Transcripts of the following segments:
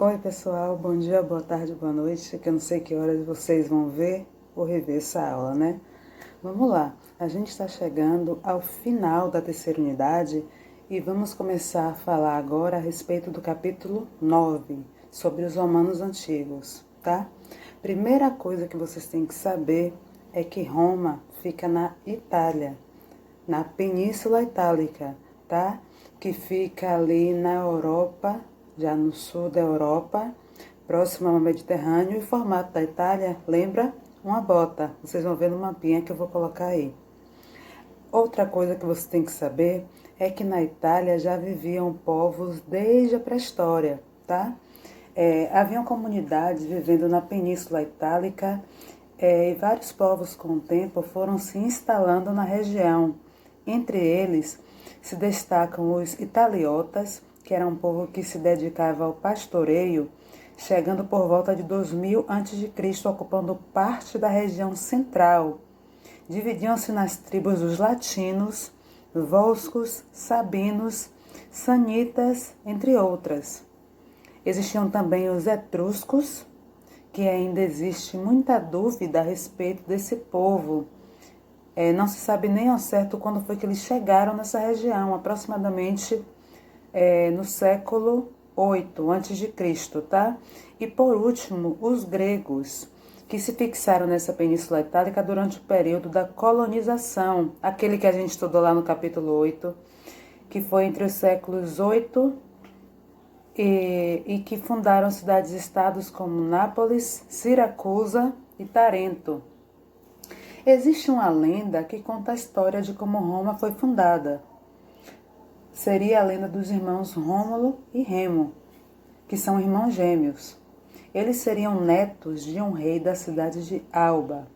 Oi pessoal, bom dia, boa tarde, boa noite, que eu não sei que horas vocês vão ver ou rever essa aula, né? Vamos lá, a gente está chegando ao final da terceira unidade e vamos começar a falar agora a respeito do capítulo 9, sobre os romanos antigos, tá? Primeira coisa que vocês têm que saber é que Roma fica na Itália, na Península Itálica, tá? Que fica ali na Europa, já no sul da Europa, próximo ao Mediterrâneo, e o formato da Itália lembra uma bota. Vocês vão ver no mapinha que eu vou colocar aí. Outra coisa que você tem que saber é que na Itália já viviam povos desde a pré-história, tá? Haviam comunidades vivendo na Península Itálica e vários povos com o tempo foram se instalando na região. Entre eles se destacam os italiotas, que era um povo que se dedicava ao pastoreio, chegando por volta de 2000 a.C., ocupando parte da região central. Dividiam-se nas tribos dos latinos, volscos, sabinos, sanitas, entre outras. Existiam também os etruscos, que ainda existe muita dúvida a respeito desse povo. Não se sabe nem ao certo quando foi que eles chegaram nessa região, aproximadamente no século 8 a.C., tá? E por último, os gregos, que se fixaram nessa Península Itálica durante o período da colonização, aquele que a gente estudou lá no capítulo 8, que foi entre os séculos 8 e que fundaram cidades-estados como Nápoles, Siracusa e Tarento. Existe uma lenda que conta a história de como Roma foi fundada. Seria a lenda dos irmãos Rômulo e Remo, que são irmãos gêmeos. Eles seriam netos de um rei da cidade de Alba,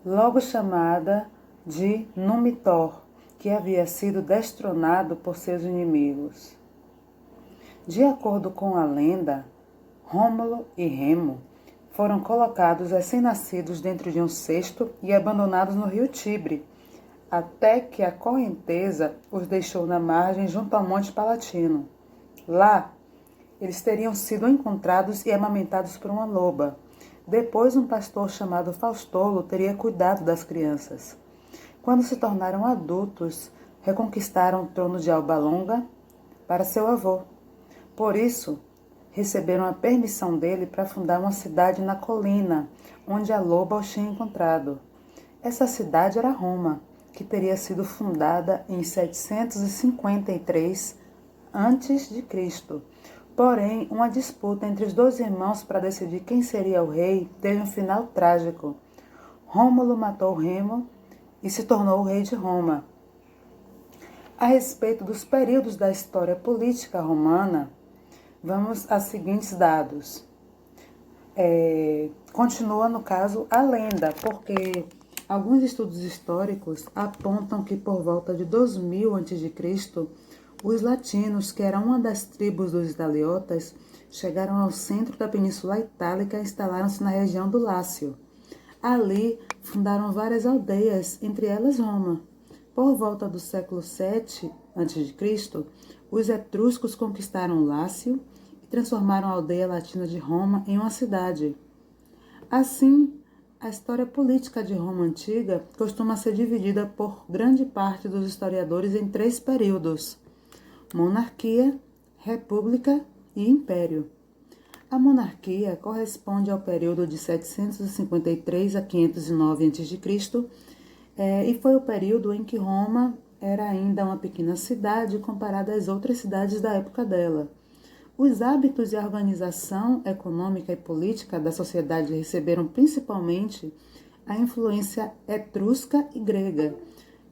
logo chamada de Numitor, que havia sido destronado por seus inimigos. De acordo com a lenda, Rômulo e Remo foram colocados recém-nascidos dentro de um cesto e abandonados no rio Tibre, até que a correnteza os deixou na margem junto ao Monte Palatino. Lá, eles teriam sido encontrados e amamentados por uma loba. Depois, um pastor chamado Faustolo teria cuidado das crianças. Quando se tornaram adultos, reconquistaram o trono de Alba Longa para seu avô. Por isso, receberam a permissão dele para fundar uma cidade na colina, onde a loba os tinha encontrado. Essa cidade era Roma, que teria sido fundada em 753 a.C. Porém, uma disputa entre os dois irmãos para decidir quem seria o rei teve um final trágico. Rômulo matou Remo e se tornou o rei de Roma. A respeito dos períodos da história política romana, vamos aos seguintes dados. Continua, no caso, a lenda, porque alguns estudos históricos apontam que por volta de 2000 a.C., os latinos, que eram uma das tribos dos italiotas, chegaram ao centro da Península Itálica e instalaram-se na região do Lácio. Ali, fundaram várias aldeias, entre elas Roma. Por volta do século 7 a.C., os etruscos conquistaram Lácio e transformaram a aldeia latina de Roma em uma cidade. Assim, a história política de Roma antiga costuma ser dividida por grande parte dos historiadores em 3 períodos: monarquia, república e império. A monarquia corresponde ao período de 753 a 509 a.C., e foi o período em que Roma era ainda uma pequena cidade comparada às outras cidades da época dela. Os hábitos e a organização econômica e política da sociedade receberam principalmente a influência etrusca e grega,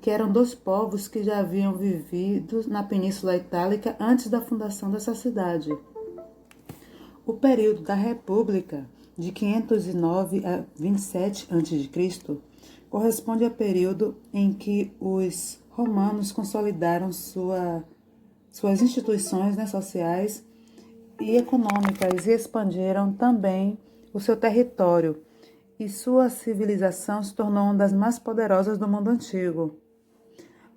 que eram 2 povos que já haviam vivido na Península Itálica antes da fundação dessa cidade. O período da República, de 509 a 27 a.C., corresponde ao período em que os romanos consolidaram suas instituições, sociais e econômicas e expandiram também o seu território, e sua civilização se tornou uma das mais poderosas do mundo antigo.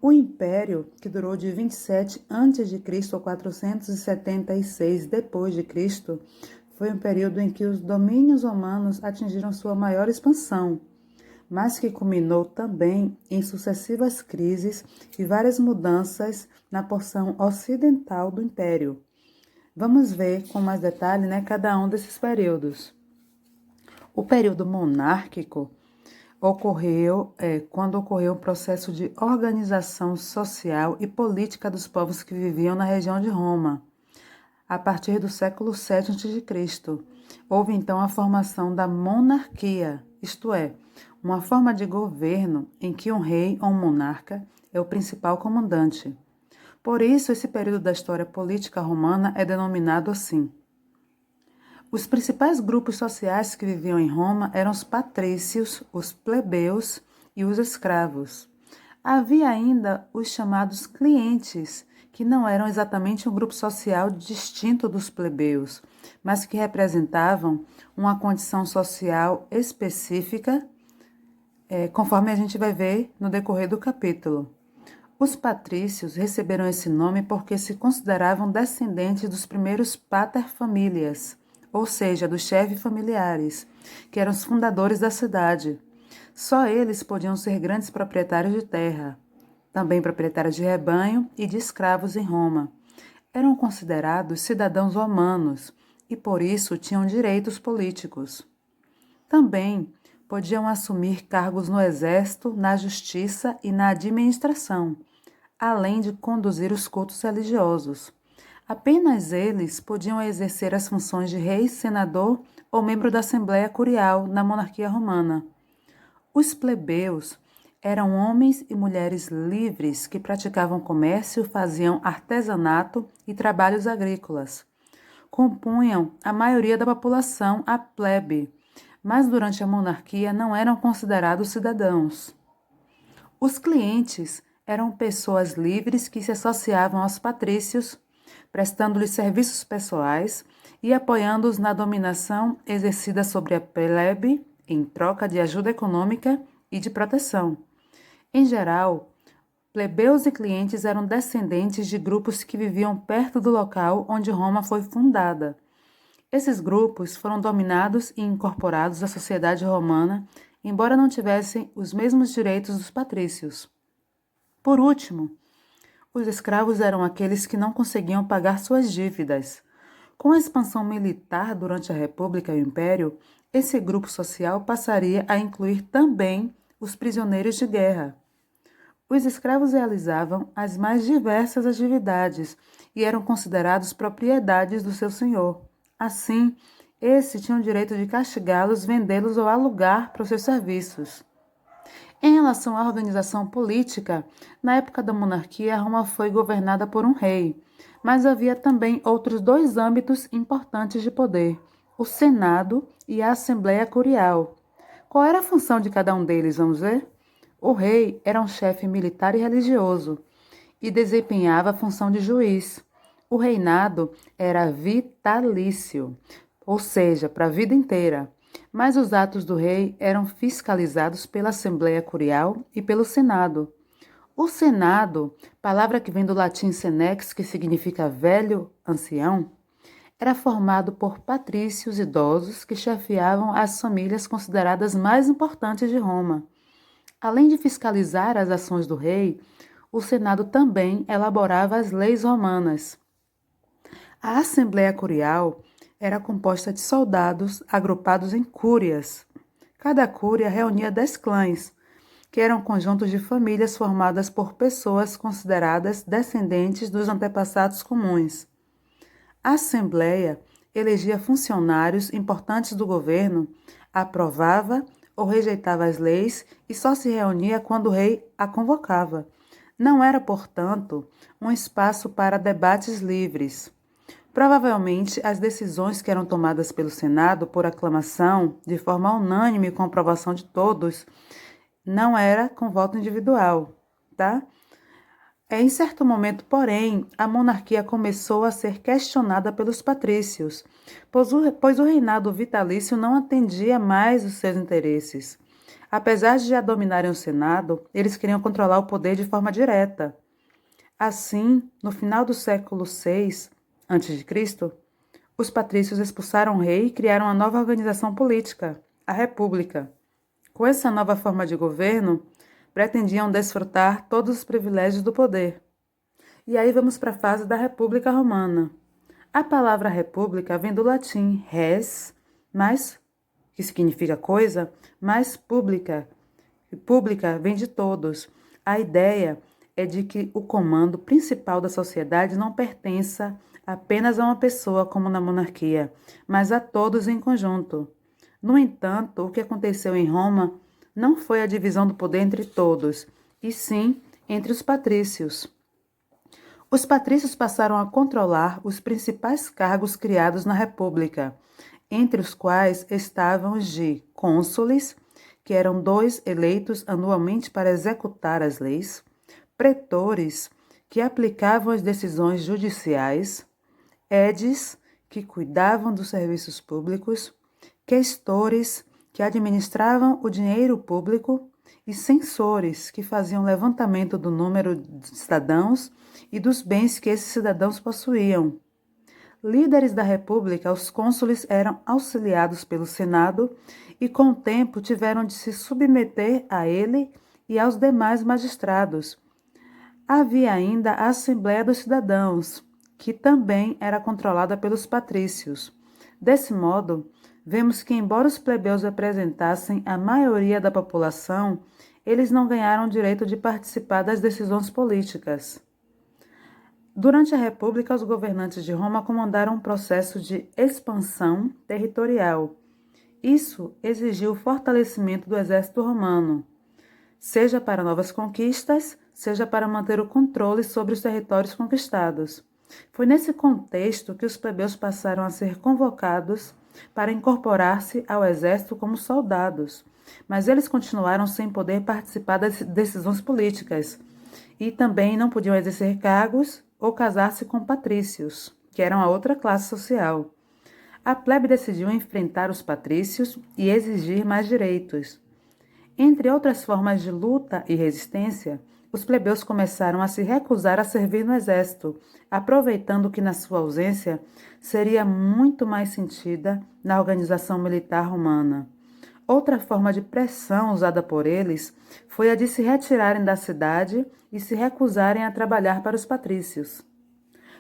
O Império, que durou de 27 a.C. a 476 d.C., foi um período em que os domínios romanos atingiram sua maior expansão, mas que culminou também em sucessivas crises e várias mudanças na porção ocidental do Império. Vamos ver com mais detalhe, cada um desses períodos. O período monárquico ocorreu quando ocorreu um processo de organização social e política dos povos que viviam na região de Roma. A partir do século VII a.C., houve então a formação da monarquia, isto é, uma forma de governo em que um rei ou um monarca é o principal comandante. Por isso, esse período da história política romana é denominado assim. Os principais grupos sociais que viviam em Roma eram os patrícios, os plebeus e os escravos. Havia ainda os chamados clientes, que não eram exatamente um grupo social distinto dos plebeus, mas que representavam uma condição social específica, conforme a gente vai ver no decorrer do capítulo. Os patrícios receberam esse nome porque se consideravam descendentes dos primeiros pater familias, ou seja, dos chefes familiares, que eram os fundadores da cidade. Só eles podiam ser grandes proprietários de terra, também proprietários de rebanho e de escravos em Roma. Eram considerados cidadãos romanos e, por isso, tinham direitos políticos. Também podiam assumir cargos no exército, na justiça e na administração, além de conduzir os cultos religiosos. Apenas eles podiam exercer as funções de rei, senador ou membro da Assembleia Curial na monarquia romana. Os plebeus eram homens e mulheres livres que praticavam comércio, faziam artesanato e trabalhos agrícolas. Compunham a maioria da população a plebe, mas durante a monarquia não eram considerados cidadãos. Os clientes eram pessoas livres que se associavam aos patrícios, prestando-lhes serviços pessoais e apoiando-os na dominação exercida sobre a plebe em troca de ajuda econômica e de proteção. Em geral, plebeus e clientes eram descendentes de grupos que viviam perto do local onde Roma foi fundada. Esses grupos foram dominados e incorporados à sociedade romana, embora não tivessem os mesmos direitos dos patrícios. Por último, os escravos eram aqueles que não conseguiam pagar suas dívidas. Com a expansão militar durante a República e o Império, esse grupo social passaria a incluir também os prisioneiros de guerra. Os escravos realizavam as mais diversas atividades e eram considerados propriedades do seu senhor. Assim, esse tinha o direito de castigá-los, vendê-los ou alugar para os seus serviços. Em relação à organização política, na época da monarquia, Roma foi governada por um rei, mas havia também outros dois âmbitos importantes de poder, o Senado e a Assembleia Curial. Qual era a função de cada um deles, vamos ver? O rei era um chefe militar e religioso e desempenhava a função de juiz. O reinado era vitalício, ou seja, para a vida inteira, mas os atos do rei eram fiscalizados pela Assembleia Curial e pelo Senado. O Senado, palavra que vem do latim senex, que significa velho, ancião, era formado por patrícios idosos que chefiavam as famílias consideradas mais importantes de Roma. Além de fiscalizar as ações do rei, o Senado também elaborava as leis romanas. A Assembleia Curial era composta de soldados agrupados em cúrias. Cada cúria reunia 10 clãs, que eram conjuntos de famílias formadas por pessoas consideradas descendentes dos antepassados comuns. A Assembleia elegia funcionários importantes do governo, aprovava ou rejeitava as leis e só se reunia quando o rei a convocava. Não era, portanto, um espaço para debates livres. Provavelmente, as decisões que eram tomadas pelo Senado por aclamação, de forma unânime com a aprovação de todos, não era com voto individual, tá? Em certo momento, porém, a monarquia começou a ser questionada pelos patrícios, pois o reinado vitalício não atendia mais os seus interesses. Apesar de já dominarem o Senado, eles queriam controlar o poder de forma direta. Assim, no final do século VI a.C., os patrícios expulsaram o rei e criaram uma nova organização política, a República. Com essa nova forma de governo, pretendiam desfrutar todos os privilégios do poder. E aí vamos para a fase da República Romana. A palavra república vem do latim res, mais, que significa coisa, mais pública. Pública vem de todos. A ideia é de que o comando principal da sociedade não pertença apenas a uma pessoa, como na monarquia, mas a todos em conjunto. No entanto, o que aconteceu em Roma não foi a divisão do poder entre todos, e sim entre os patrícios. Os patrícios passaram a controlar os principais cargos criados na República, entre os quais estavam os de cônsules, que eram 2 eleitos anualmente para executar as leis, pretores, que aplicavam as decisões judiciais, edes, que cuidavam dos serviços públicos, questores, que administravam o dinheiro público, e censores, que faziam levantamento do número de cidadãos e dos bens que esses cidadãos possuíam. Líderes da República, os cônsules eram auxiliados pelo Senado e, com o tempo, tiveram de se submeter a ele e aos demais magistrados. Havia ainda a Assembleia dos Cidadãos, que também era controlada pelos patrícios. Desse modo, vemos que, embora os plebeus representassem a maioria da população, eles não ganharam o direito de participar das decisões políticas. Durante a República, os governantes de Roma comandaram um processo de expansão territorial. Isso exigiu o fortalecimento do exército romano, seja para novas conquistas, seja para manter o controle sobre os territórios conquistados. Foi nesse contexto que os plebeus passaram a ser convocados para incorporar-se ao exército como soldados, mas eles continuaram sem poder participar das decisões políticas e também não podiam exercer cargos ou casar-se com patrícios, que eram a outra classe social. A plebe decidiu enfrentar os patrícios e exigir mais direitos. Entre outras formas de luta e resistência, os plebeus começaram a se recusar a servir no exército, aproveitando que, na sua ausência, seria muito mais sentida na organização militar romana. Outra forma de pressão usada por eles foi a de se retirarem da cidade e se recusarem a trabalhar para os patrícios.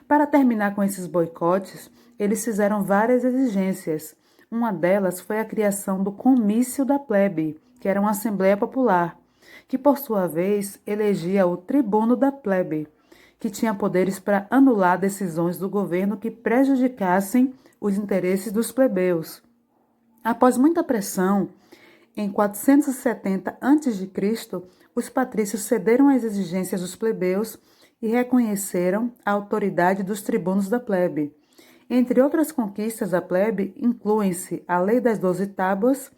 Para terminar com esses boicotes, eles fizeram várias exigências. Uma delas foi a criação do Comício da Plebe, que era uma Assembleia Popular, que, por sua vez, elegia o Tribuno da Plebe, que tinha poderes para anular decisões do governo que prejudicassem os interesses dos plebeus. Após muita pressão, em 470 a.C., os patrícios cederam às exigências dos plebeus e reconheceram a autoridade dos tribunos da plebe. Entre outras conquistas da plebe, incluem-se a Lei das 12 Tábuas,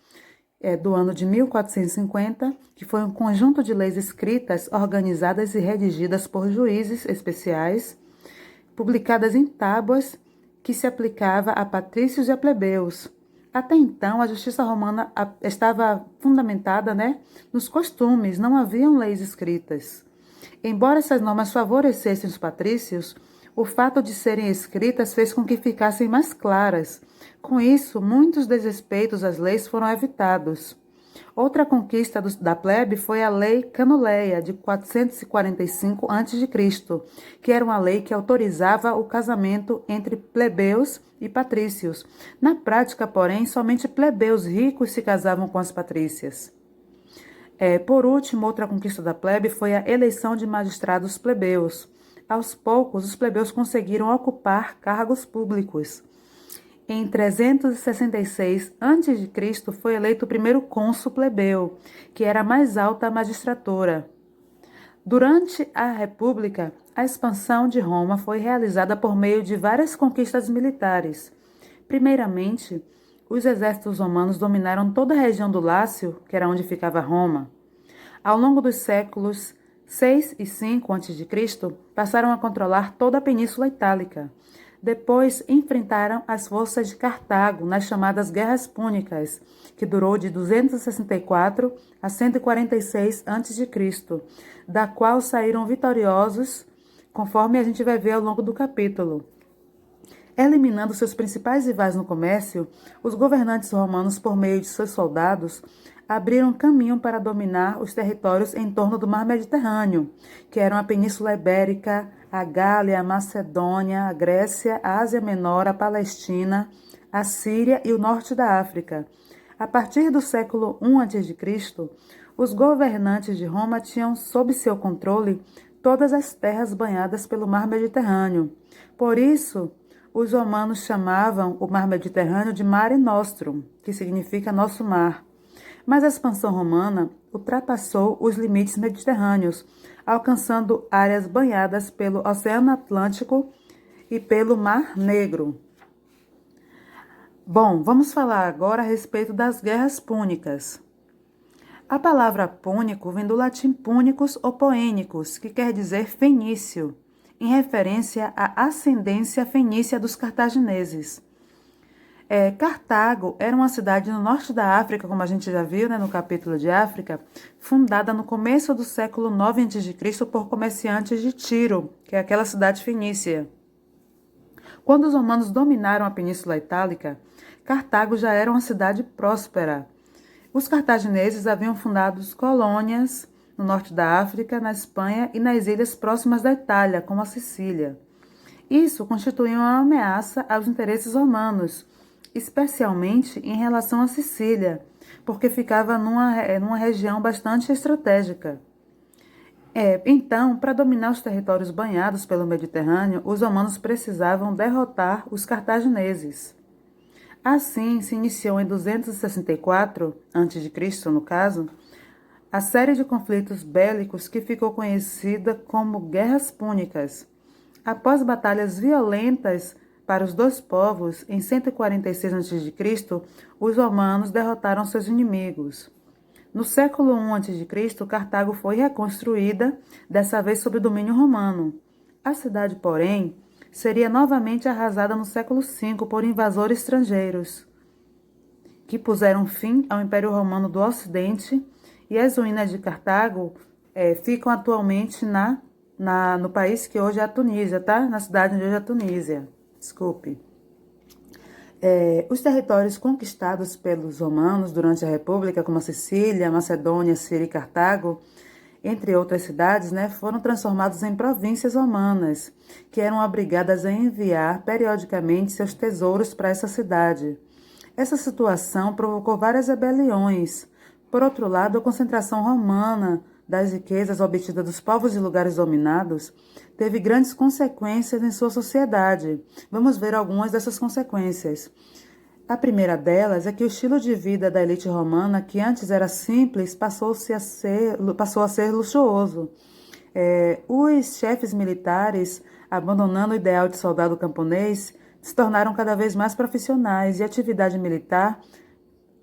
do ano de 1450, que foi um conjunto de leis escritas, organizadas e redigidas por juízes especiais, publicadas em tábuas, que se aplicava a patrícios e a plebeus. Até então, a justiça romana estava fundamentada, nos costumes, não haviam leis escritas. Embora essas normas favorecessem os patrícios, o fato de serem escritas fez com que ficassem mais claras. Com isso, muitos desrespeitos às leis foram evitados. Outra conquista da plebe foi a Lei Canuleia, de 445 a.C., que era uma lei que autorizava o casamento entre plebeus e patrícios. Na prática, porém, somente plebeus ricos se casavam com as patrícias. Por último, outra conquista da plebe foi a eleição de magistrados plebeus. Aos poucos, os plebeus conseguiram ocupar cargos públicos. Em 366 a.C., foi eleito o primeiro cônsul plebeu, que era a mais alta magistratura. Durante a República, a expansão de Roma foi realizada por meio de várias conquistas militares. Primeiramente, os exércitos romanos dominaram toda a região do Lácio, que era onde ficava Roma. Ao longo dos séculos 6 e 5 a.C., passaram a controlar toda a Península Itálica. Depois enfrentaram as forças de Cartago nas chamadas Guerras Púnicas, que durou de 264 a 146 a.C., da qual saíram vitoriosos, conforme a gente vai ver ao longo do capítulo. Eliminando seus principais rivais no comércio, os governantes romanos, por meio de seus soldados, abriram caminho para dominar os territórios em torno do Mar Mediterrâneo, que eram a Península Ibérica, a Gália, a Macedônia, a Grécia, a Ásia Menor, a Palestina, a Síria e o norte da África. A partir do século I a.C., os governantes de Roma tinham sob seu controle todas as terras banhadas pelo Mar Mediterrâneo. Por isso, os romanos chamavam o Mar Mediterrâneo de Mare Nostrum, que significa nosso mar. Mas a expansão romana ultrapassou os limites mediterrâneos, alcançando áreas banhadas pelo Oceano Atlântico e pelo Mar Negro. Bom, vamos falar agora a respeito das Guerras Púnicas. A palavra púnico vem do latim púnicos ou poênicos, que quer dizer fenício, em referência à ascendência fenícia dos cartagineses. Cartago era uma cidade no norte da África, como a gente já viu, no capítulo de África, fundada no começo do século IX a.C. por comerciantes de Tiro, que é aquela cidade fenícia. Quando os romanos dominaram a Península Itálica, Cartago já era uma cidade próspera. Os cartagineses haviam fundado colônias no norte da África, na Espanha e nas ilhas próximas da Itália, como a Sicília. Isso constituía uma ameaça aos interesses romanos, especialmente em relação à Sicília, porque ficava numa região bastante estratégica. Então, para dominar os territórios banhados pelo Mediterrâneo, os romanos precisavam derrotar os cartagineses. Assim, se iniciou em 264 a.C., no caso, a série de conflitos bélicos que ficou conhecida como Guerras Púnicas. Após batalhas violentas para os dois povos, em 146 a.C., os romanos derrotaram seus inimigos. No século I a.C., Cartago foi reconstruída, dessa vez sob domínio romano. A cidade, porém, seria novamente arrasada no século V por invasores estrangeiros, que puseram fim ao Império Romano do Ocidente, e as ruínas de Cartago ficam atualmente no país que hoje é a Tunísia, tá? Na cidade de hoje é a Tunísia. Desculpe. Os territórios conquistados pelos romanos durante a República, como a Sicília, Macedônia, Síria e Cartago, entre outras cidades, foram transformados em províncias romanas, que eram obrigadas a enviar periodicamente seus tesouros para essa cidade. Essa situação provocou várias rebeliões. Por outro lado, a concentração romana das riquezas obtidas dos povos e lugares dominados teve grandes consequências em sua sociedade. Vamos ver algumas dessas consequências. A primeira delas é que o estilo de vida da elite romana, que antes era simples, passou a ser luxuoso. Os chefes militares, abandonando o ideal de soldado camponês, se tornaram cada vez mais profissionais e a atividade militar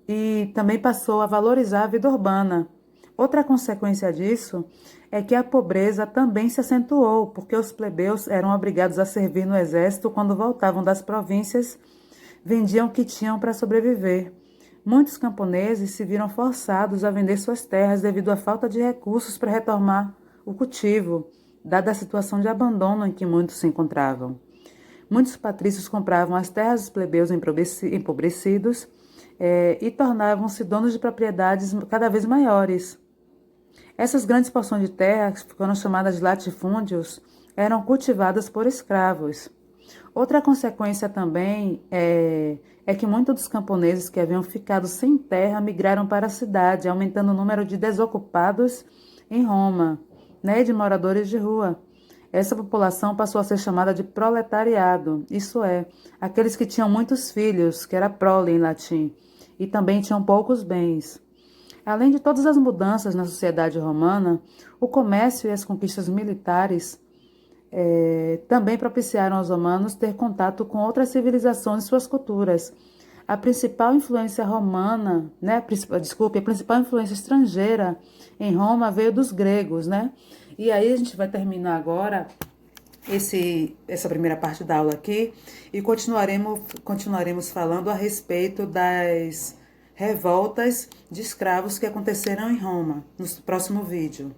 e também passou a valorizar a vida urbana. Outra consequência disso é que a pobreza também se acentuou, porque os plebeus eram obrigados a servir no exército quando voltavam das províncias, vendiam o que tinham para sobreviver. Muitos camponeses se viram forçados a vender suas terras devido à falta de recursos para retomar o cultivo, dada a situação de abandono em que muitos se encontravam. Muitos patrícios compravam as terras dos plebeus empobrecidos e tornavam-se donos de propriedades cada vez maiores. Essas grandes porções de terra, que foram chamadas de latifúndios, eram cultivadas por escravos. Outra consequência também é que muitos dos camponeses que haviam ficado sem terra migraram para a cidade, aumentando o número de desocupados em Roma, de moradores de rua. Essa população passou a ser chamada de proletariado, isso é, aqueles que tinham muitos filhos, que era prole em latim, e também tinham poucos bens. Além de todas as mudanças na sociedade romana, o comércio e as conquistas militares também propiciaram aos romanos ter contato com outras civilizações e suas culturas. A principal influência romana, a principal influência estrangeira em Roma veio dos gregos, E aí a gente vai terminar agora essa primeira parte da aula aqui e continuaremos falando a respeito das revoltas de escravos que aconteceram em Roma no próximo vídeo.